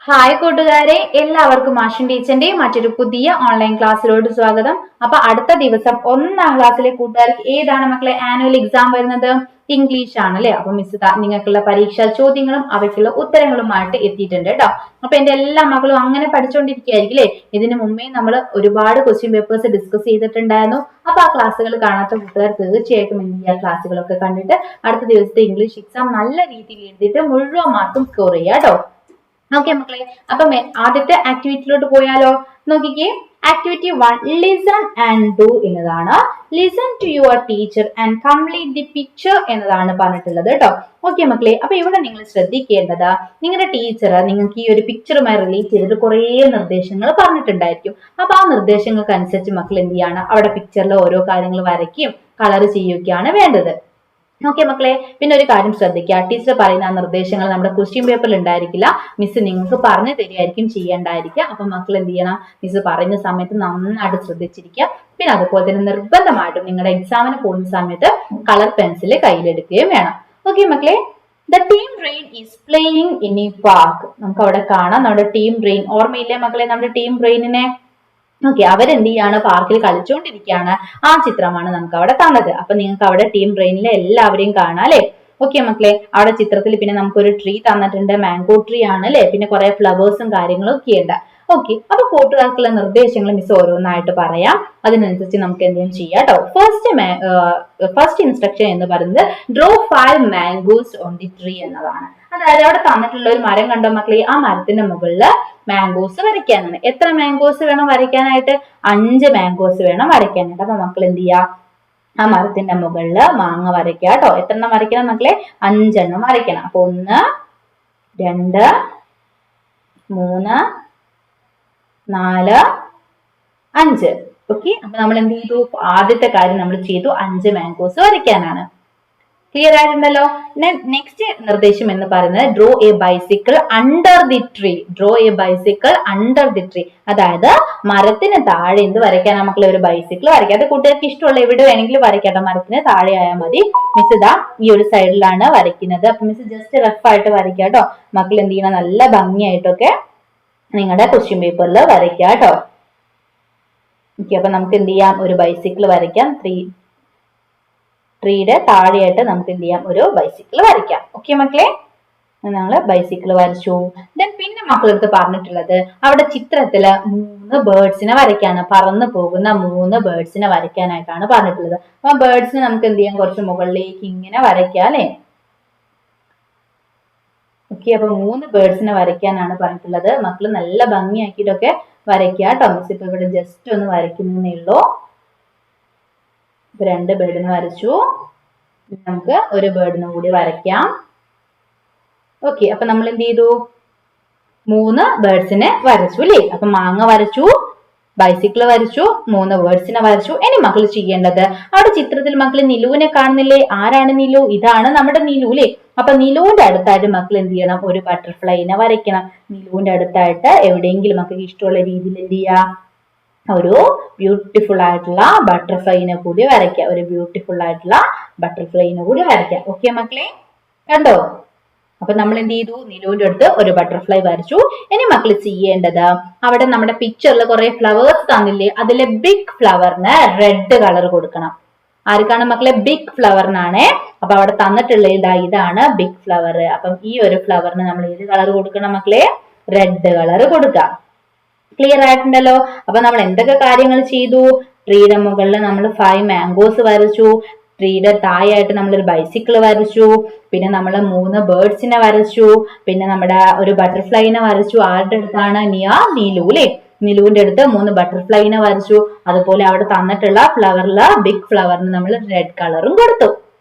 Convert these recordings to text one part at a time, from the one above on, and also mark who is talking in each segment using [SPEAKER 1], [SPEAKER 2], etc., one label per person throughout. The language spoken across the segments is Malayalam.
[SPEAKER 1] ഹായ് കൂട്ടുകാരെ, എല്ലാവർക്കും ആഷൻ ടീച്ചറിന്റെ മറ്റൊരു പുതിയ ഓൺലൈൻ ക്ലാസ്സിലോട്ട് സ്വാഗതം. അപ്പൊ അടുത്ത ദിവസം 1ാം ക്ലാസ്സിലെ കൂട്ടുകാർക്ക് ഏതാണ് മക്കളെ ആനുവൽ എക്സാം വരുന്നത്? ഇംഗ്ലീഷ് ആണ് അല്ലെ? അപ്പൊ മിസ് നിങ്ങൾക്കുള്ള പരീക്ഷാ ചോദ്യങ്ങളും അവയ്ക്കുള്ള ഉത്തരങ്ങളുമായിട്ട് എത്തിയിട്ടുണ്ട് കേട്ടോ. അപ്പൊ എന്റെ എല്ലാ മക്കളും അങ്ങനെ പഠിച്ചുകൊണ്ടിരിക്കുകയായിരിക്കില്ലേ? ഇതിനു മുമ്പേ നമ്മൾ ഒരുപാട് ക്വസ്റ്റ്യൻ പേപ്പേഴ്സ് ഡിസ്കസ് ചെയ്തിട്ടുണ്ടായിരുന്നു. അപ്പൊ ആ ക്ലാസ്സുകൾ കാണാത്ത കൂട്ടുകാർ തീർച്ചയായിട്ടും എന്ത് ചെയ്യുക, ക്ലാസ്സുകളൊക്കെ കണ്ടിട്ട് അടുത്ത ദിവസത്തെ ഇംഗ്ലീഷ് എക്സാം നല്ല രീതിയിൽ എഴുതിയിട്ട് മുഴുവൻ മാർക്കും സ്കോർ ചെയ്യുക കേട്ടോ. ഓക്കെ മക്കളെ, അപ്പൊ ആദ്യത്തെ ആക്ടിവിറ്റിയിലോട്ട് പോയാലോ? നോക്കിക്കേ, ആക്ടിവിറ്റി 1 ലിസൺ ആൻഡ് ഡു എന്നതാണ്. Listen to your teacher and complete the picture എന്നതാണ് പറഞ്ഞിട്ടുള്ളത് കേട്ടോ. ഓക്കെ മക്കളെ, അപ്പൊ ഇവിടെ നിങ്ങൾ ശ്രദ്ധിക്കേണ്ടത്, നിങ്ങളുടെ ടീച്ചർ നിങ്ങൾക്ക് ഈ ഒരു പിക്ചറുമായി റിലേറ്റ് ചെയ്തിട്ട് കുറേ നിർദ്ദേശങ്ങൾ പറഞ്ഞിട്ടുണ്ടായിരിക്കും. അപ്പൊ ആ നിർദ്ദേശങ്ങൾക്ക് അനുസരിച്ച് മക്കൾ എന്ത് ചെയ്യാണ്, അവിടെ പിക്ചറിൽ ഓരോ കാര്യങ്ങൾ വരയ്ക്കുകയും കളർ ചെയ്യുകയാണ് വേണ്ടത്. ഓക്കെ മക്കളെ, പിന്നെ ഒരു കാര്യം ശ്രദ്ധിക്കുക, ടീച്ചർ പറയുന്ന ആ നിർദ്ദേശങ്ങൾ നമ്മുടെ ക്വസ്റ്റ്യൻ പേപ്പറിൽ ഉണ്ടായിരിക്കില്ല, മിസ് നിങ്ങൾക്ക് പറഞ്ഞു തരികയായിരിക്കും ചെയ്യേണ്ടായിരിക്കുക. അപ്പൊ മക്കൾ എന്ത് ചെയ്യണം, മിസ് പറയുന്ന സമയത്ത് നന്നായിട്ട് ശ്രദ്ധിച്ചിരിക്കുക. പിന്നെ അതുപോലെ തന്നെ നിർബന്ധമായിട്ടും നിങ്ങളുടെ എക്സാമിന് പോകുന്ന സമയത്ത് കളർ പെൻസിൽ കയ്യിലെടുക്കുകയും വേണം. ഓക്കെ മക്കളെ, the team rain is playing in A park. നമുക്ക് അവിടെ കാണാം നമ്മുടെ ടീം റെയിൻ. ഓർമ്മയില്ലേ മക്കളെ നമ്മുടെ ടീം റെയിനിനെ? ഓക്കെ, അവരെന്ത് ചെയ്യാണ്, പാർക്കിൽ കളിച്ചുകൊണ്ടിരിക്കുകയാണ്. ആ ചിത്രമാണ് നമുക്ക് അവിടെ തന്നത്. അപ്പൊ നിങ്ങൾക്ക് അവിടെ ടീം റെയിനിലെ എല്ലാവരെയും കാണാം അല്ലെ? ഓക്കെ മക്കളെ, അവിടെ ചിത്രത്തിൽ പിന്നെ നമുക്കൊരു ട്രീ തന്നിട്ടുണ്ട്, മാംഗോ ട്രീ ആണ് അല്ലെ? പിന്നെ കുറെ ഫ്ലവേഴ്സും കാര്യങ്ങളും ഒക്കെ ഉണ്ട്. ഓക്കെ, അപ്പൊ കൂട്ടുകാർക്കുള്ള നിർദ്ദേശങ്ങൾ മിസ് ഓരോന്നായിട്ട് പറയാം, അതിനനുസരിച്ച് നമുക്ക് എന്തെങ്കിലും ചെയ്യാം കേട്ടോ. ഫസ്റ്റ് ഇൻസ്ട്രക്ഷൻ എന്ന് പറയുന്നത് draw 5 mangoes on the tree എന്നതാണ്. അതായത് അവിടെ തന്നിട്ടുള്ള ഒരു മരം കണ്ടോ മക്കളെ, ആ മരത്തിന്റെ മുകളിൽ മാംഗോസ് വരയ്ക്കാനാണ്. എത്ര മാംഗോസ് വേണം വരയ്ക്കാനായിട്ട്? 5 മാംഗോസ് വേണം വരയ്ക്കാനായിട്ട്. അപ്പൊ മക്കൾ എന്ത് ചെയ്യാ, ആ മരത്തിന്റെ മുകളില് മാങ്ങ വരയ്ക്കുക കേട്ടോ. എത്ര എണ്ണം വരയ്ക്കണം മക്കളെ? 5 എണ്ണം വരയ്ക്കണം. അപ്പൊ 1 2 3 4 5. ഓക്കെ, അപ്പൊ നമ്മൾ എന്ത് ചെയ്തു, ആദ്യത്തെ കാര്യം നമ്മൾ ചെയ്തു, 5 മാംഗോസ് വരയ്ക്കാനാണ്. ക്ലിയർ ആയിട്ടുണ്ടല്ലോ. നെക്സ്റ്റ് നിർദ്ദേശം എന്ന് പറയുന്നത് draw A bicycle under the tree. Draw A bicycle under the tree, അതായത് മരത്തിന് താഴെ എന്ത് വരയ്ക്കാനാ മക്കളെ? ഒരു ബൈസിക്കിൾ വരയ്ക്കാം. അത് കൂട്ടുകാർക്ക് ഇഷ്ടമുള്ള എവിടെ വേണമെങ്കിലും വരയ്ക്കട്ടെ, മരത്തിന് താഴെ ആയാൽ മതി. മിസ് ഇതാ ഈ ഒരു സൈഡിലാണ് വരയ്ക്കുന്നത്. അപ്പൊ മിസ് ജസ്റ്റ് റഫ് ആയിട്ട് വരയ്ക്കാം കേട്ടോ. മക്കൾ എന്ത് ചെയ്യണം, നല്ല ഭംഗിയായിട്ടൊക്കെ നിങ്ങളുടെ ക്വസ്റ്റ്യൻ പേപ്പറിൽ വരയ്ക്കുക കേട്ടോ. ഓക്കെ, അപ്പൊ നമുക്ക് എന്ത് ചെയ്യാം, ഒരു ബൈസിക്കിൾ വരയ്ക്കാം. ട്രീയുടെ താഴെയായിട്ട് നമുക്ക് എന്ത് ചെയ്യാം, ഒരു ബൈസിക്കിൾ വരയ്ക്കാം. ഓക്കെ മക്കളെ, ഞങ്ങള് ബൈസിക്കിൾ വരച്ചു. ദെൻ പിന്നെ മക്കളടുത്ത് പറഞ്ഞിട്ടുള്ളത് അവിടെ ചിത്രത്തില് 3 ബേർഡ്സിനെ വരയ്ക്കാണ്. പറന്നു പോകുന്ന 3 ബേർഡ്സിനെ വരയ്ക്കാനായിട്ടാണ് പറഞ്ഞിട്ടുള്ളത്. അപ്പൊ ബേർഡ്സിനെ നമുക്ക് എന്ത് ചെയ്യാം, കുറച്ച് മുകളിലേക്ക് ഇങ്ങനെ വരയ്ക്കാം അല്ലെ? ഓക്കെ, അപ്പൊ 3 ബേർഡ്സിനെ വരയ്ക്കാനാണ് പറഞ്ഞിട്ടുള്ളത്. മക്കൾ നല്ല ഭംഗിയാക്കിയിട്ടൊക്കെ വരയ്ക്കുക കേട്ടോ. മിസ് ഇപ്പൊ ഇവിടെ ജസ്റ്റ് ഒന്ന് വരയ്ക്കുന്നേ ഉള്ളൂ. 2 ബേർഡിനെ വരച്ചു. നമുക്ക് ഒരു ബേർഡിനെ കൂടി വരയ്ക്കാം. ഓക്കെ, അപ്പൊ നമ്മൾ എന്ത് ചെയ്തു, 3 ബേർഡ്സിനെ വരച്ചു അല്ലേ? അപ്പൊ മാങ്ങ വരച്ചു, ബൈസിക്കിൾ വരച്ചു, 3 ബേർഡ്സിനെ വരച്ചു. ഇനി മക്കൾ ചെയ്യേണ്ടത്, അവിടെ ചിത്രത്തിൽ മക്കൾ നിലുവിനെ കാണുന്നില്ലേ? ആരാണ് നിലു? ഇതാണ് നമ്മുടെ നിലു അല്ലേ? അപ്പൊ നിലുവിന്റെ അടുത്തായിട്ട് മക്കൾ എന്ത് ചെയ്യണം, ഒരു ബട്ടർഫ്ലൈനെ വരയ്ക്കണം. നിലുവിന്റെ അടുത്തായിട്ട് എവിടെയെങ്കിലും മക്കൾക്ക് ഇഷ്ടമുള്ള രീതിയിൽ എന്ത് ചെയ്യാ, ഒരു ബ്യൂട്ടിഫുൾ ആയിട്ടുള്ള ബട്ടർഫ്ലൈനെ കൂടി വരയ്ക്കുക. ഒരു ബ്യൂട്ടിഫുൾ ആയിട്ടുള്ള ബട്ടർഫ്ലൈനെ കൂടി വരയ്ക്കുക. ഓക്കെ മക്കളെ, കണ്ടോ? അപ്പൊ നമ്മൾ എന്ത് ചെയ്തു, നിലുവിന്റെ അടുത്ത് ഒരു ബട്ടർഫ്ലൈ വരച്ചു. ഇനി മക്കൾ ചെയ്യേണ്ടത്, അവിടെ നമ്മുടെ പിക്ചറിൽ കുറെ ഫ്ലവേഴ്സ് തന്നില്ലേ, അതിലെ ബിഗ് ഫ്ലവറിന് റെഡ് കളർ കൊടുക്കണം. ആർക്കാണ് മക്കളെ? ബിഗ് ഫ്ലവറിനാണ്. അപ്പൊ അവിടെ തന്നിട്ടുള്ള ഇതാണ് ബിഗ് ഫ്ലവർ. അപ്പം ഈ ഒരു ഫ്ലവറിന് നമ്മൾ ഏത് കളർ കൊടുക്കണം മക്കളെ? റെഡ് കളർ കൊടുക്കാം. ക്ലിയർ ആയിട്ടുണ്ടല്ലോ. അപ്പൊ നമ്മൾ എന്തൊക്കെ കാര്യങ്ങൾ ചെയ്തു? ട്രീയുടെ മുകളിൽ നമ്മൾ 5 മാംഗോസ് വരച്ചു. ട്രീയുടെ താഴെയായിട്ട് നമ്മളൊരു ബൈസിക്കിൾ വരച്ചു. പിന്നെ നമ്മൾ 3 ബേർഡ്സിനെ വരച്ചു. പിന്നെ നമ്മുടെ ഒരു ബട്ടർഫ്ലൈനെ വരച്ചു. ആരുടെ അടുത്താണ്? നിലു അല്ലേ? നിലുവിന്റെ അടുത്ത് 3 ബട്ടർഫ്ലൈനെ വരച്ചു. അതുപോലെ അവിടെ തന്നിട്ടുള്ള ഫ്ലവറില് ബിഗ് ഫ്ലവറിന് നമ്മൾ റെഡ് കളറും കൊടുത്തു.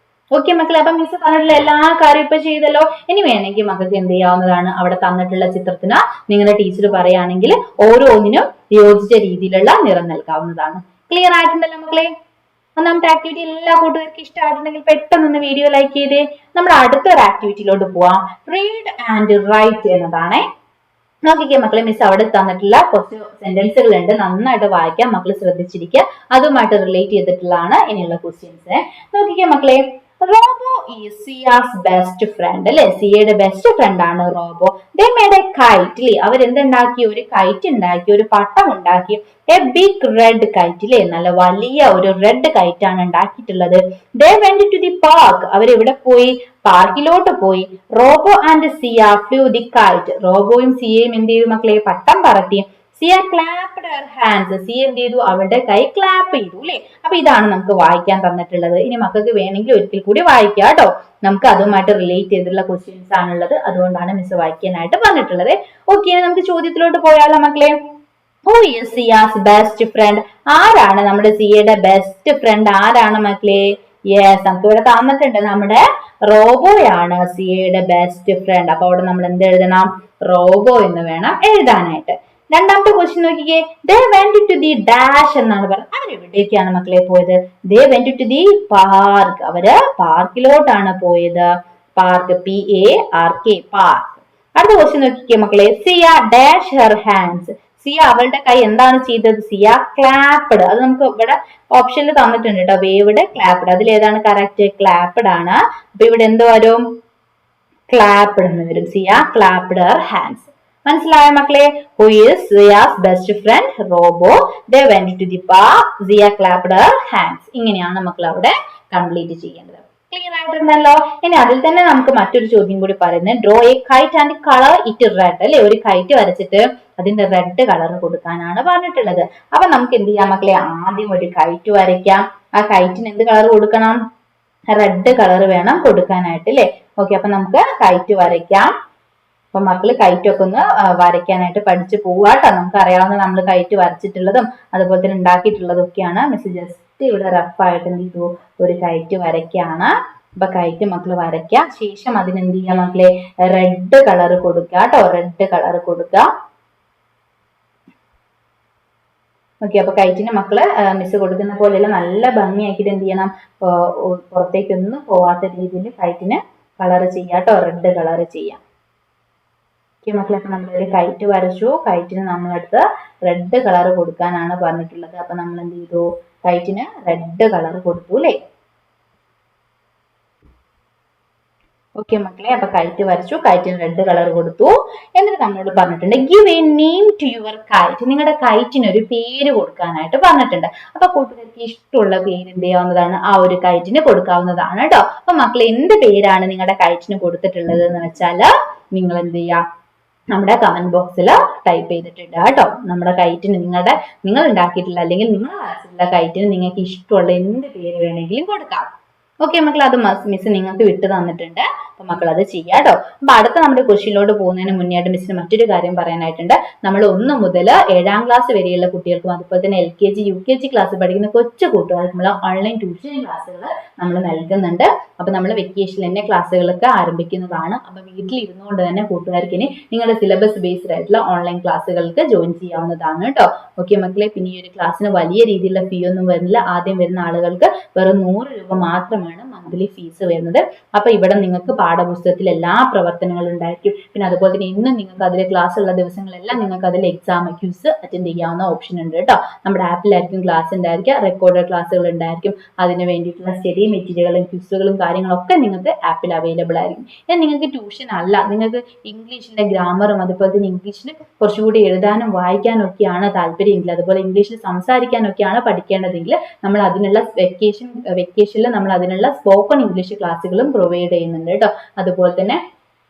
[SPEAKER 1] ഓക്കെ മക്കളെ, അപ്പൊ മിസ് പറഞ്ഞിട്ടുള്ള എല്ലാ കാര്യം ഇപ്പൊ ചെയ്തല്ലോ. ഇനി വേണമെങ്കിൽ മക്കൾക്ക് എന്ത് ചെയ്യാവുന്നതാണ്, അവിടെ തന്നിട്ടുള്ള ചിത്രത്തിന് നിങ്ങളുടെ ടീച്ചർ പറയുകയാണെങ്കിൽ ഓരോന്നിനും യോജിച്ച രീതിയിലുള്ള നിറം നൽകാവുന്നതാണ്. ക്ലിയർ ആയിട്ടുണ്ടല്ലോ മക്കളെ? ഒന്നാമത്തെ ആക്ടിവിറ്റി എല്ലാ കൂട്ടുകാർക്കും ഇഷ്ടമായിട്ടുണ്ടെങ്കിൽ പെട്ടെന്ന് വീഡിയോ ലൈക്ക് ചെയ്തേ. നമ്മുടെ അടുത്തൊരു ആക്ടിവിറ്റിയിലോട്ട് പോവാം. റീഡ് ആൻഡ് റൈറ്റ് എന്നതാണേ. നോക്കിക്കേ മക്കളെ, മിസ് അവിടെ തന്നിട്ടുള്ള കുറച്ച് സെന്റൻസുകൾ ഉണ്ട്, നന്നായിട്ട് വായിക്കാം. മക്കൾ ശ്രദ്ധിച്ചിരിക്കുക, അതുമായിട്ട് റിലേറ്റ് ചെയ്തിട്ടുള്ളതാണ് ഇനിയുള്ള ക്വസ്റ്റ്യൻസ്. നോക്കിക്കേ മക്കളെ, Robo is Zia's best friend അല്ലെ, സിയയുടെ ബെസ്റ്റ് ഫ്രണ്ട് ആണ് Robo. They made a kite അല്ലെ, അവരെന്തുണ്ടാക്കി, ഒരു കൈറ്റ് ഉണ്ടാക്കി, ഒരു പട്ടം ഉണ്ടാക്കി. എ ബിഗ് റെഡ് കൈറ്റ് അല്ലെ, നല്ല വലിയ ഒരു റെഡ് കൈറ്റ് ആണ് ഉണ്ടാക്കിയിട്ടുള്ളത്. They went to the park, അവരെവിടെ പോയി, പാർക്കിലോട്ട് പോയി. Robo and Siya flew the kite, റോബോയും സിയയും എന്ത് ചെയ്തു മക്കളെ, പട്ടം പറത്തി. Siya clapped her hands, Siya എന്ത് ചെയ്തു, അവളുടെ കൈ ക്ലാപ്പ് ചെയ്തു അല്ലെ. അപ്പൊ ഇതാണ് നമുക്ക് വായിക്കാൻ തന്നിട്ടുള്ളത്. ഇനി മക്കൾക്ക് വേണമെങ്കിൽ ഒരിക്കൽ കൂടി വായിക്കാം കേട്ടോ. നമുക്ക് അതുമായിട്ട് റിലേറ്റ് ചെയ്തിട്ടുള്ള ക്വസ്റ്റ്യൻസ് ആണുള്ളത്, അതുകൊണ്ടാണ് മിസ് വായിക്കാനായിട്ട് പറഞ്ഞിട്ടുള്ളത്. ഓക്കെ, നമുക്ക് ചോദ്യത്തിലോട്ട് പോയാലോ മക്കളെ. Who is Zia's best friend, ആരാണ് നമ്മുടെ സിയയുടെ ബെസ്റ്റ് ഫ്രണ്ട്, ആരാണ് മക്കളെ? യെസ്, നമുക്ക് ഇവിടെ തന്നിട്ടുണ്ട്, നമ്മുടെ റോബോയാണ് സിയയുടെ ബെസ്റ്റ് ഫ്രണ്ട്. അപ്പൊ അവിടെ നമ്മൾ എന്ത് എഴുതണം, റോബോ എന്ന് വേണം എഴുതാനായിട്ട്. രണ്ടാമത്തെ ക്വസ്റ്റ്യൻ നോക്കിക്കേ. They went to the dash എന്നാണ് പറഞ്ഞത്. അവരെവിടേക്കാണ് മക്കളെ പോയത്? They went to the park, അവര് പാർക്കിലോട്ടാണ് പോയത്. Park, PARK, park. അടുത്ത ക്വസ്റ്റ്യൻ നോക്കിക്കേ മക്കളെ. Zia dash her hands, Zia അവളുടെ കൈ എന്താണ് ചെയ്തത്? സിയ ക്ലാപ്ഡ്, അത് നമുക്ക് ഇവിടെ ഓപ്ഷനിൽ തന്നിട്ടുണ്ട് കേട്ടോ, വേവ്ഡ്, ക്ലാപ്ഡ്. അതിൽ ഏതാണ് കറക്റ്റ്? ക്ലാപ്ഡ് ആണ്. അപ്പൊ ഇവിടെ എന്ത് വരും? ക്ലാപ്ഡ് എന്ന് വരും. Zia clapped her hands. മനസ്സിലായോ മക്കളെ? Who is Zia's best friend? Robo. They went to the park, Zia clapped her hands. ഇങ്ങനെയാണ് മക്കൾ അവിടെ കംപ്ലീറ്റ് ചെയ്യേണ്ടത്. ക്ലിയർ ആയിട്ടുണ്ടല്ലോ. ഇനി അതിൽ തന്നെ നമുക്ക് മറ്റൊരു ചോദ്യം കൂടി പറയുന്നത്, draw a kite and colour it red അല്ലെ, ഒരു കൈറ്റ് വരച്ചിട്ട് അതിന്റെ റെഡ് കളർ കൊടുക്കാനാണ് പറഞ്ഞിട്ടുള്ളത്. അപ്പൊ നമുക്ക് എന്ത് ചെയ്യാം മക്കളെ, ആദ്യം ഒരു കൈറ്റ് വരയ്ക്കാം. ആ കൈറ്റിന് എന്ത് കളർ കൊടുക്കണം? റെഡ് കളർ വേണം കൊടുക്കാനായിട്ട് അല്ലെ. ഓക്കെ, അപ്പൊ നമുക്ക് കൈറ്റ് വരയ്ക്കാം. അപ്പൊ മക്കള് കൈറ്റൊക്കെ ഒന്ന് വരയ്ക്കാനായിട്ട് പഠിച്ചു പോവാട്ടോ. നമുക്ക് അറിയാവുന്ന നമ്മൾ കൈറ്റ് വരച്ചിട്ടുള്ളതും അതുപോലെ തന്നെ ഉണ്ടാക്കിയിട്ടുള്ളതും ഒക്കെയാണ്. മിസ് ജസ്റ്റ് ഇവിടെ റഫായിട്ട് എന്ത് ചെയ്തു, ഒരു കൈറ്റ് വരയ്ക്കാണ്. അപ്പൊ കൈറ്റ് മക്കള് വരയ്ക്കുക. ശേഷം അതിന് എന്ത് ചെയ്യാം മക്കളെ, റെഡ് കളർ കൊടുക്കുക കേട്ടോ, റെഡ് കളർ കൊടുക്കുക. ഓക്കെ, അപ്പൊ കൈറ്റിന് മക്കള് മിസ് കൊടുക്കുന്ന പോലെയുള്ള നല്ല ഭംഗിയാക്കിയിട്ട് എന്ത് ചെയ്യണം, പുറത്തേക്കൊന്നും പോവാത്ത രീതിയിൽ കൈറ്റിന് കളർ ചെയ്യാം കേട്ടോ, റെഡ് കളർ ചെയ്യാം. ഓക്കെ മക്കളെ, അപ്പൊ നമ്മളൊരു കൈറ്റ് വരച്ചു. കൈറ്റിന് നമ്മളടുത്ത് റെഡ് കളർ കൊടുക്കാനാണ് പറഞ്ഞിട്ടുള്ളത്. അപ്പൊ നമ്മൾ എന്ത് ചെയ്തു, കൈറ്റിന് റെഡ് കളർ കൊടുത്തു അല്ലേ. ഓക്കെ മക്കളെ, അപ്പൊ കൈറ്റ് വരച്ചു, കൈറ്റിന് റെഡ് കളർ കൊടുത്തു. എന്നിട്ട് നമ്മളോട് പറഞ്ഞിട്ടുണ്ട്, give a name to your kite, നിങ്ങളുടെ കൈറ്റിന് ഒരു പേര് കൊടുക്കാനായിട്ട് പറഞ്ഞിട്ടുണ്ട്. അപ്പൊ കൂട്ടുകാർക്ക് ഇഷ്ടമുള്ള പേര് എന്ത് ചെയ്യാവുന്നതാണ്, ആ ഒരു കൈറ്റിന് കൊടുക്കാവുന്നതാണ് കേട്ടോ. അപ്പൊ മക്കളെ, എന്ത് പേരാണ് നിങ്ങളുടെ കൈറ്റിന് കൊടുത്തിട്ടുള്ളത് എന്ന് വെച്ചാല് നിങ്ങൾ എന്ത് ചെയ്യാ, നമ്മുടെ കമന്റ് ബോക്സിൽ ടൈപ്പ് ചെയ്തിട്ടുണ്ട് കേട്ടോ. നമ്മുടെ കൈറ്റിന് നിങ്ങൾ ഉണ്ടാക്കിയിട്ടുള്ള അല്ലെങ്കിൽ നിങ്ങൾ വരച്ചിട്ടുള്ള കൈറ്റിന് നിങ്ങൾക്ക് ഇഷ്ടമുള്ള എന്ത് പേര് വേണമെങ്കിലും കൊടുക്കാം. ഓക്കെ മക്കൾ, അത് മിസ് നിങ്ങൾക്ക് വിട്ടു തന്നിട്ടുണ്ട്. അപ്പൊ മക്കൾ അത് ചെയ്യാം കേട്ടോ. അപ്പൊ അടുത്ത നമ്മുടെ ക്വസ്റ്റ്യനിലോട്ട് പോകുന്നതിന് മുന്നേയായിട്ട് മിസ്സിന് മറ്റൊരു കാര്യം പറയാനായിട്ടുണ്ട്. നമ്മൾ 1 മുതൽ 7ാം ക്ലാസ് വരെയുള്ള കുട്ടികൾക്കും അതുപോലെ തന്നെ LKG UKG ക്ലാസ് പഠിക്കുന്ന കൊച്ചു കൂട്ടുകാർക്ക് നമ്മൾ ഓൺലൈൻ ട്യൂഷൻ ക്ലാസ്സുകൾ നമ്മൾ നൽകുന്നുണ്ട്. അപ്പൊ നമ്മൾ വെക്കേഷനിൽ തന്നെ ക്ലാസ്സുകളൊക്കെ ആരംഭിക്കുന്നതാണ്. അപ്പൊ വീട്ടിൽ ഇരുന്നുകൊണ്ട് തന്നെ കൂട്ടുകാർക്ക് ഇനി നിങ്ങളുടെ സിലബസ് ബേസ്ഡ് ആയിട്ടുള്ള ഓൺലൈൻ ക്ലാസ്സുകൾക്ക് ജോയിൻ ചെയ്യാവുന്നതാണ് കേട്ടോ. ഓക്കെ മക്കളെ, പിന്നെ ഈ ഒരു ക്ലാസ്സിന് വലിയ രീതിയിലുള്ള ഫീ ഒന്നും വരുന്നില്ല. ആദ്യം വരുന്ന ആളുകൾക്ക് വെറും 100 രൂപ മാത്രമാണ് മന്ത്ലി ഫീസ് വരുന്നത്. അപ്പൊ ഇവിടെ നിങ്ങൾക്ക് പാഠപുസ്തകത്തിൽ എല്ലാ പ്രവർത്തനങ്ങളും ഉണ്ടായിരിക്കും. പിന്നെ അതുപോലെ തന്നെ ഇന്നും നിങ്ങൾക്ക് അതിലെ ക്ലാസ് ഉള്ള ദിവസങ്ങളെല്ലാം നിങ്ങൾക്ക് അതിൽ എക്സാം ക്യൂസ് അറ്റൻഡ് ചെയ്യാവുന്ന ഓപ്ഷൻ ഉണ്ട് കേട്ടോ. നമ്മുടെ ആപ്പിലായിരിക്കും ക്ലാസ് ഉണ്ടായിരിക്കുക, റെക്കോർഡഡ് ക്ലാസ്സുകൾ ഉണ്ടായിരിക്കും. അതിന് വേണ്ടിയിട്ടുള്ള സ്റ്റഡി മെറ്റീരിയലുകളും ക്യൂസുകളും കാര്യങ്ങളൊക്കെ നിങ്ങൾക്ക് ആപ്പിൽ അവൈലബിൾ ആയിരിക്കും. ഇനി നിങ്ങൾക്ക് ട്യൂഷൻ അല്ല, നിങ്ങൾക്ക് ഇംഗ്ലീഷിന്റെ ഗ്രാമറും അതുപോലെ തന്നെ ഇംഗ്ലീഷിൽ കുറച്ചുകൂടി എഴുതാനും വായിക്കാനും ഒക്കെയാണ് താല്പര്യമെങ്കിൽ, അതുപോലെ ഇംഗ്ലീഷിൽ സംസാരിക്കാനൊക്കെയാണ് പഠിക്കേണ്ടതെങ്കിൽ നമ്മൾ അതിനുള്ള വെക്കേഷനിൽ നമ്മൾ അതിനുള്ള സ്പോക്കൺ ഇംഗ്ലീഷ് ക്ലാസ്സുകളും പ്രൊവൈഡ് ചെയ്യുന്നുണ്ട് കേട്ടോ. അതുപോലെ തന്നെ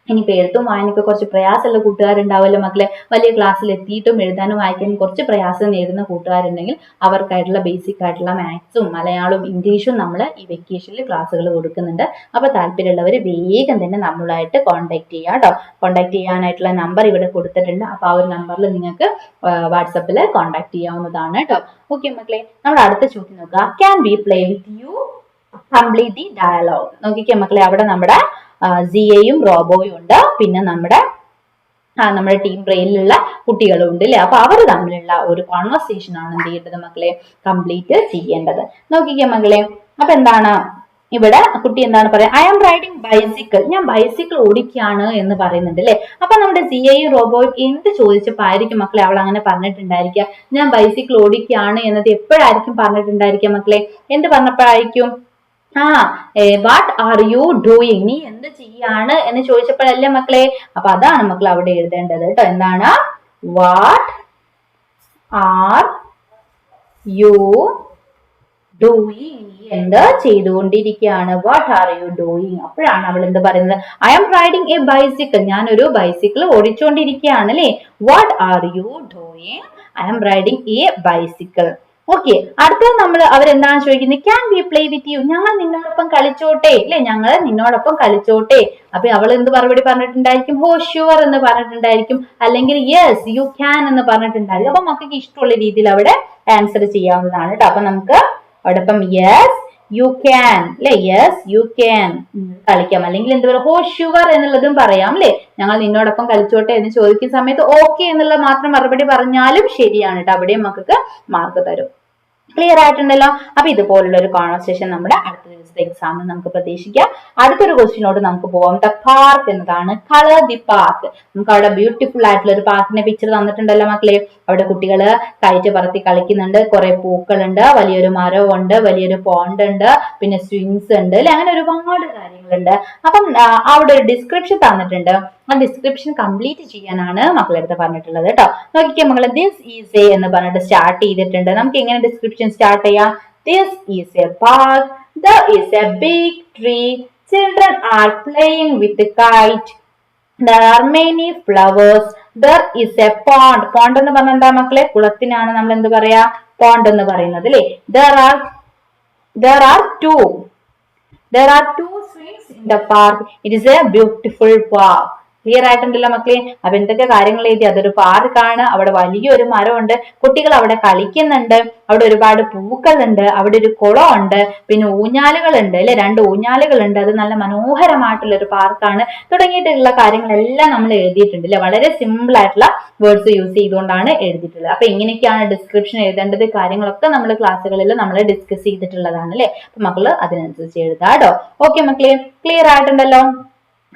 [SPEAKER 1] ഇനിയിപ്പോൾ എഴുത്തും വായനയൊക്കെ കുറച്ച് പ്രയാസമുള്ള കൂട്ടുകാരുണ്ടാവുമല്ലോ മക്കളെ, വലിയ ക്ലാസ്സിൽ എത്തിയിട്ടും എഴുതാനും വായിക്കാനും കുറച്ച് പ്രയാസം നേരിടുന്ന കൂട്ടുകാരുണ്ടെങ്കിൽ അവർക്കായിട്ടുള്ള ബേസിക് ആയിട്ടുള്ള മാത്സും മലയാളവും ഇംഗ്ലീഷും നമ്മൾ ഈ വെക്കേഷനിൽ ക്ലാസ്സുകൾ കൊടുക്കുന്നുണ്ട്. അപ്പോൾ താല്പര്യമുള്ളവർ വേഗം തന്നെ നമ്മളായിട്ട് കോൺടാക്ട് ചെയ്യുക കേട്ടോ. കോൺടാക്ട് ചെയ്യാനായിട്ടുള്ള നമ്പർ ഇവിടെ കൊടുത്തിട്ടുണ്ട്. അപ്പോൾ ആ ഒരു നമ്പറിൽ നിങ്ങൾക്ക് വാട്സപ്പിൽ കോൺടാക്ട് ചെയ്യാവുന്നതാണ് കേട്ടോ. ഓക്കെ മക്കളെ, നമ്മുടെ അടുത്ത ചോദ്യം നോക്കുക. Can we play with you complete the dialogue. നോക്കിക്കേ മക്കളെ, അവിടെ നമ്മുടെ സിയയും റോബോയും ഉണ്ട്, പിന്നെ നമ്മുടെ ടീം ബ്രെയിനിലുള്ള കുട്ടികളും ഉണ്ട് അല്ലെ. അപ്പൊ അവർ തമ്മിലുള്ള ഒരു കോൺവെർസേഷൻ ആണ് എന്ത് ചെയ്യേണ്ടത് മക്കളെ, കംപ്ലീറ്റ് ചെയ്യേണ്ടത്. നോക്കിക്കേ മക്കളെ, അപ്പൊ എന്താണ് ഇവിടെ കുട്ടി എന്താണ് പറയുക, ഐ ആം റൈഡിങ് ബൈസിക്കിൾ, ഞാൻ ബൈസിക്കിൾ ഓടിക്കുകയാണ് എന്ന് പറയുന്നുണ്ട് അല്ലെ. അപ്പൊ നമ്മുടെ സിയയും റോബോയും എന്ത് ചോദിച്ചപ്പോഴായിരിക്കും മക്കളെ അവൾ അങ്ങനെ പറഞ്ഞിട്ടുണ്ടായിരിക്കുക, ഞാൻ ബൈസിക്കിൾ ഓടിക്കുകയാണ് എന്നത് എപ്പോഴായിരിക്കും പറഞ്ഞിട്ടുണ്ടായിരിക്കുക മക്കളെ, എന്ത് പറഞ്ഞപ്പോഴായിരിക്കും? വാട്ട് ആർ യു ഡൂയിങ്, നീ എന്ത് ചെയ്യാണ് എന്ന് ചോദിച്ചപ്പോഴല്ലേ മക്കളെ, അപ്പൊ അതാണ് മക്കൾ അവിടെ എഴുതേണ്ടത് കേട്ടോ. എന്താണ്? വാട്ട് ആർ യു ഡൂയിങ്, നീ എന്ത് ചെയ്തുകൊണ്ടിരിക്കുകയാണ്. What are you doing. അപ്പോഴാണ് അവൾ എന്ത് പറയുന്നത്? I am riding a bicycle, ഞാൻ ഒരു ബൈസിക്കിൾ ഓടിച്ചുകൊണ്ടിരിക്കുകയാണ് അല്ലേ. What are you doing? I am riding a bicycle. Okay, അടുത്തത് നമ്മൾ അവരെന്താണ് ചോദിക്കുന്നത്? Can we play with you, ഞങ്ങൾ നിന്നോടൊപ്പം കളിച്ചോട്ടെ അല്ലെ, ഞങ്ങൾ നിന്നോടൊപ്പം കളിച്ചോട്ടെ. അപ്പൊ അവൾ എന്ത് മറുപടി പറഞ്ഞിട്ടുണ്ടായിരിക്കും? ഹോ ഷുവർ എന്ന് പറഞ്ഞിട്ടുണ്ടായിരിക്കും, അല്ലെങ്കിൽ യെസ് യു ക്യാൻ എന്ന് പറഞ്ഞിട്ടുണ്ടായിരിക്കും. അപ്പൊ മക്കൾക്ക് ഇഷ്ടമുള്ള രീതിയിൽ അവിടെ ആൻസർ ചെയ്യാവുന്നതാണ് കേട്ടോ. അപ്പൊ നമുക്ക് അവിടെ ഇപ്പം യെസ് യു ക്യാൻ അല്ലെ, യെസ് യു ക്യാൻ കളിക്കാം, അല്ലെങ്കിൽ എന്താ പറയുക, ഹോ ഷുവർ എന്നുള്ളതും പറയാം അല്ലെ. ഞങ്ങൾ നിന്നോടൊപ്പം കളിച്ചോട്ടെ എന്ന് ചോദിക്കുന്ന സമയത്ത് ഓക്കെ എന്നുള്ള മാത്രം മറുപടി പറഞ്ഞാലും ശരിയാണ് കേട്ടോ, അവിടെയും മക്കൾക്ക് മാർക്ക് തരും. ക്ലിയർ ആയിട്ടുണ്ടല്ലോ. അപ്പൊ ഇതുപോലുള്ള ഒരു കോൺവെർസേഷൻ നമ്മുടെ അടുത്ത ദിവസത്തെ എക്സാമിന് നമുക്ക് പ്രതീക്ഷിക്കാം. അടുത്തൊരു ക്വസ്റ്റ്യനോട് നമുക്ക് പോവാം. ദ പാർക്ക് എന്നതാണ്. Colour the park. നമുക്ക് അവിടെ ബ്യൂട്ടിഫുൾ ആയിട്ടുള്ള ഒരു പാർക്കിന്റെ പിക്ചർ തന്നിട്ടുണ്ടല്ലോ മക്കളെ. അവിടെ കുട്ടികള് കയറ്റ് പറത്തി കളിക്കുന്നുണ്ട്, കുറെ പൂക്കളുണ്ട്, വലിയൊരു മരമുണ്ട്, വലിയൊരു പോണ്ട് ഉണ്ട്, പിന്നെ സ്വിങ്സ് ഉണ്ട് അല്ലെ, അങ്ങനെ ഒരുപാട് കാര്യങ്ങളുണ്ട്. അപ്പം അവിടെ ഒരു ഡിസ്ക്രിപ്ഷൻ തന്നിട്ടുണ്ട്. ആ ഡിസ്ക്രിപ്ഷൻ കംപ്ലീറ്റ് ചെയ്യാനാണ് മക്കളുടെ അടുത്ത് പറഞ്ഞിട്ടുള്ളത് കേട്ടോ. നോക്കിക്കേ മക്കളെ, ദിസ് ഈസ് എ എന്ന് പറഞ്ഞിട്ട് സ്റ്റാർട്ട് ചെയ്തിട്ടുണ്ട്. നമുക്ക് എങ്ങനെ ഡിസ്ക്രിപ്ഷൻ സ്റ്റാർട്ട് ചെയ്യാം? This is A park, there is a big tree, children are playing with the kite, there are many flowers, there is a pond. pond എന്ന് പറഞ്ഞാൽ എന്താ മക്കളെ? കുളത്തിനാണ് നമ്മൾ എന്ത് പറയാ? pond എന്ന് പറയുന്നത് അല്ലേ. there are two swings in the park, it is a beautiful park. Clear ആയിട്ടുണ്ടല്ലോ മക്കളെ. അപ്പൊ എന്തൊക്കെ കാര്യങ്ങൾ എഴുതി? അതൊരു പാർക്കാണ്, അവിടെ വലിയൊരു മരമുണ്ട്, കുട്ടികൾ അവിടെ കളിക്കുന്നുണ്ട്, അവിടെ ഒരുപാട് പൂക്കളുണ്ട്, അവിടെ ഒരു കുളമുണ്ട്, പിന്നെ ഊഞ്ഞാലുകളുണ്ട് അല്ലെ, 2 ഊഞ്ഞാലുകളുണ്ട്, അത് നല്ല മനോഹരമായിട്ടുള്ള ഒരു പാർക്കാണ് തുടങ്ങിയിട്ടുള്ള കാര്യങ്ങളെല്ലാം നമ്മൾ എഴുതിയിട്ടുണ്ട് അല്ലെ. വളരെ സിമ്പിൾ ആയിട്ടുള്ള വേർഡ്സ് യൂസ് ചെയ്തുകൊണ്ടാണ് എഴുതിയിട്ടുള്ളത്. അപ്പൊ എങ്ങനെയൊക്കെയാണ് ഡിസ്ക്രിപ്ഷൻ എഴുതേണ്ടത് കാര്യങ്ങളൊക്കെ നമ്മൾ ക്ലാസ്സുകളിൽ നമ്മൾ ഡിസ്കസ് ചെയ്തിട്ടുള്ളതാണ് അല്ലെ. അപ്പൊ മക്കള് അതിനനുസരിച്ച് എഴുതാട്ടോ. ഓക്കെ മക്കളെ, ക്ലിയർ ആയിട്ടുണ്ടല്ലോ.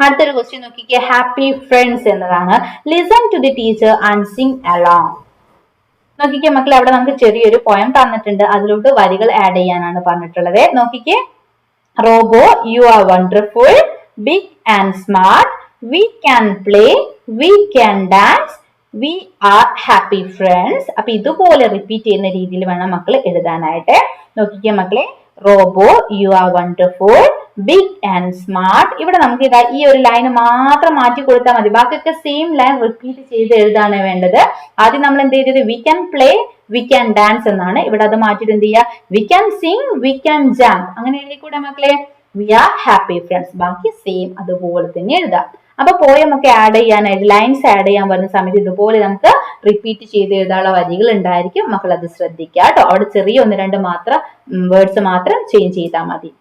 [SPEAKER 1] അടുത്തൊരു ക്വസ്റ്റ്യൻ നോക്കിക്കേ. ഹാപ്പി ഫ്രണ്ട്സ് എന്നതാണ്. Listen to the teacher and sing along. നോക്കിക്കേ മക്കളെ, അവിടെ നമുക്ക് ചെറിയൊരു പോയം തന്നിട്ടുണ്ട്, അതിലോട്ട് വരികൾ ആഡ് ചെയ്യാനാണ് പറഞ്ഞിട്ടുള്ളത്. നോക്കിക്കേ. Robo, you are wonderful, big and smart, we can play, we can dance, we are happy friends. അപ്പൊ ഇതുപോലെ റിപ്പീറ്റ് ചെയ്യുന്ന രീതിയിൽ വേണം മക്കൾ എഴുതാനായിട്ട്. നോക്കിക്കേ മക്കളെ, Robo, you are wonderful, big and smart. ഇവിടെ നമുക്ക് ഇതാ ഈ ഒരു ലൈൻ മാത്രം മാറ്റി കൊടുത്താൽ മതി, ബാക്കിയൊക്കെ സെയിം ലൈൻ റിപ്പീറ്റ് ചെയ്ത് എഴുതാണ് വേണ്ടത്. ആദ്യം നമ്മൾ എന്ത് ചെയ്തത്? We can play, we can dance എന്നാണ്. ഇവിടെ അത് മാറ്റിയിട്ട് എന്ത് ചെയ്യുക? We can sing, we can jump. അങ്ങനെ എഴുതിക്കൂടെ മക്കളെ? We are happy friends. ബാക്കി സെയിം അതുപോലെ തന്നെ എഴുതാം. അപ്പൊ പോയം ഒക്കെ ആഡ് ചെയ്യാനായിട്ട്, ലൈൻസ് ആഡ് ചെയ്യാൻ വരുന്ന സമയത്ത് ഇതുപോലെ നമുക്ക് റിപ്പീറ്റ് ചെയ്ത് എഴുതാനുള്ള വരികൾ ഉണ്ടായിരിക്കും. മക്കൾ അത് ശ്രദ്ധിക്കുക കേട്ടോ. അവിടെ ചെറിയ 1-2 മാത്രം വേർഡ്സ് മാത്രം ചേഞ്ച് ചെയ്താൽ മതി.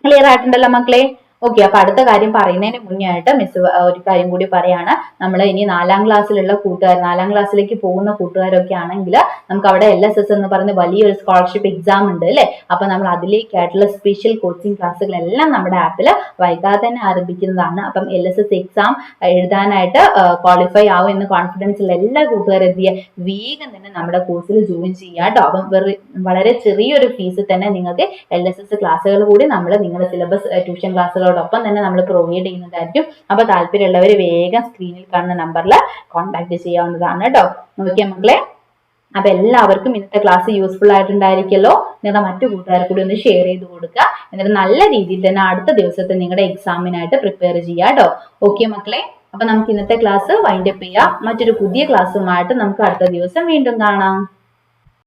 [SPEAKER 1] ക്ലിയർ ആയിട്ടുണ്ടല്ലോ മക്കളെ? ഓക്കെ, അപ്പൊ അടുത്ത കാര്യം പറയുന്നതിന് മുന്നേ ആയിട്ട് മിസ് ഒരു കാര്യം കൂടി പറയാണ്. നമ്മൾ ഇനി 4ാം ക്ലാസ്സിലുള്ള കൂട്ടുകാർ, 4ാം ക്ലാസ്സിലേക്ക് പോകുന്ന കൂട്ടുകാരൊക്കെ ആണെങ്കിൽ നമുക്ക് അവിടെ LSS എന്ന് പറയുന്ന വലിയൊരു സ്കോളർഷിപ്പ് എക്സാം ഉണ്ട് അല്ലെ. അപ്പൊ നമ്മൾ അതിലേക്കായിട്ടുള്ള സ്പെഷ്യൽ കോച്ചിങ് ക്ലാസ്സുകളെല്ലാം നമ്മുടെ ആപ്പിൽ വൈകാതെ തന്നെ ആരംഭിക്കുന്നതാണ്. അപ്പം LSS എക്സാം എഴുതാനായിട്ട് ക്വാളിഫൈ ആവും എന്ന് കോൺഫിഡൻസ് ഉള്ള എല്ലാ കൂട്ടുകാരും എന്ത് ചെയ്യുക? വേഗം തന്നെ നമ്മുടെ കോഴ്സിൽ ജോയിൻ ചെയ്യുക കേട്ടോ. അപ്പം വളരെ ചെറിയൊരു ഫീസിൽ തന്നെ നിങ്ങൾക്ക് LSS ക്ലാസ്സുകൾ കൂടി നമ്മൾ നിങ്ങളുടെ സിലബസ് ട്യൂഷൻ ക്ലാസ്സുകളോടൊപ്പം തന്നെ നമ്മൾ പ്രൊവൈഡ് ചെയ്യുന്നതായിരിക്കും. അപ്പൊ താല്പര്യമുള്ളവർ വേഗം സ്ക്രീനിൽ കാണുന്ന നമ്പറിൽ കോൺടാക്ട് ചെയ്യാവുന്നതാണ് കേട്ടോ. നോക്കിയാൽ മക്കളെ, അപ്പൊ എല്ലാവർക്കും ഇന്നത്തെ ക്ലാസ് യൂസ്ഫുൾ ആയിട്ടുണ്ടായിരിക്കുമല്ലോ. നിങ്ങളുടെ മറ്റു കൂട്ടുകാർക്ക് കൂടി ഒന്ന് ഷെയർ ചെയ്ത് കൊടുക്കുക. എന്നിട്ട് നല്ല രീതിയിൽ തന്നെ അടുത്ത ദിവസത്തെ നിങ്ങളുടെ എക്സാമിനായിട്ട് പ്രിപ്പയർ ചെയ്യുക കേട്ടോ. ഓക്കെ മക്കളെ, അപ്പൊ നമുക്ക് ഇന്നത്തെ ക്ലാസ് വൈൻഡപ്പ് ചെയ്യാം. മറ്റൊരു പുതിയ ക്ലാസ്സുമായിട്ട് നമുക്ക് അടുത്ത ദിവസം വീണ്ടും കാണാം.